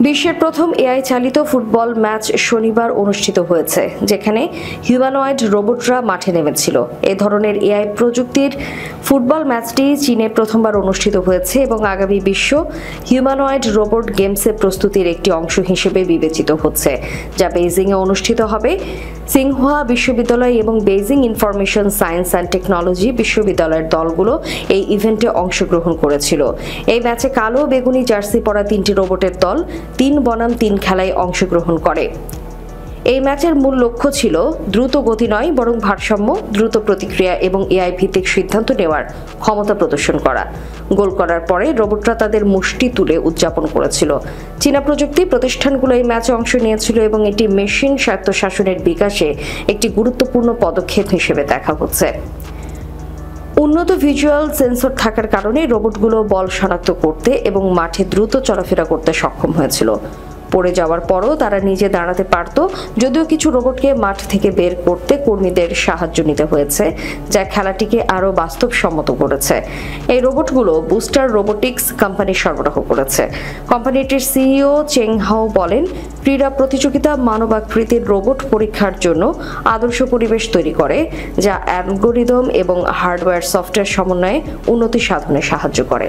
বিশ্বের প্রথম এআই চালিত ফুটবল ম্যাচ শনিবার অনুষ্ঠিত হয়েছে, যেখানে হিউম্যানয়েড রোবটরা মাঠে নেমেছিল। এ ধরনের এআই প্রযুক্তির ফুটবল ম্যাচটি চীনে প্রথমবার অনুষ্ঠিত হয়েছে এবং আগামী বিশ্ব হিউম্যানয়েড রোবট গেমসের প্রস্তুতির একটি অংশ হিসেবে বিবেচিত হচ্ছে, যা বেইজিংয়ে অনুষ্ঠিত হবে। সিংহুয়া বিশ্ববিদ্যালয় এবং Beijing information science and technology বিশ্ববিদ্যালয়ের দলগুলো এই ইভেন্টে অংশগ্রহণ করেছিল। এই ম্যাচে কালো বেগুনি জার্সি পরা 3টি রোবটের দল 3 বনাম 3 খেলায় অংশগ্রহণ করে। এই ম্যাচের মূল লক্ষ্য ছিল দ্রুত গতি নয়, বরং ভারসাম্য, দ্রুত প্রতিক্রিয়া এবং এআই ভিত্তিক সিদ্ধান্ত নেওয়ার ক্ষমতা প্রদর্শন করা। গোল করার পরে রোবটরা তাদের মুষ্টি তুলে উদযাপন করেছিল। চীনা প্রযুক্তি প্রতিষ্ঠানগুলো এই ম্যাচে অংশ নিয়েছিল এবং এটি মেশিন স্বায়ত্তশাসনের বিকাশে একটি গুরুত্বপূর্ণ পদক্ষেপ হিসেবে দেখা হচ্ছে। উন্নত ভিজুয়াল সেন্সর থাকার কারণে রোবটগুলো বল শনাক্ত করতে এবং মাঠে দ্রুত চলাফেরা করতে সক্ষম হয়েছিল। পড়ে যাওয়ার পরও তারা নিজে দাঁড়াতে পারত, যদিও কিছু রোবটকে মাঠ থেকে বের করতে কর্মীদের সাহায্য নিতে হয়েছে, যা খেলাটিকে আরও বাস্তবসম্মত করেছে। এই রোবটগুলো বুস্টার রোবোটিক্স কোম্পানি সরবরাহ করেছে। কোম্পানিটির সিইও চেং হাও বলেন, ক্রীড়া প্রতিযোগিতা মানবাকৃতির রোবট পরীক্ষার জন্য আদর্শ পরিবেশ তৈরি করে, যা অ্যালগোরিদম এবং হার্ডওয়্যার সফটওয়্যার সমন্বয়ে উন্নতি সাধনে সাহায্য করে।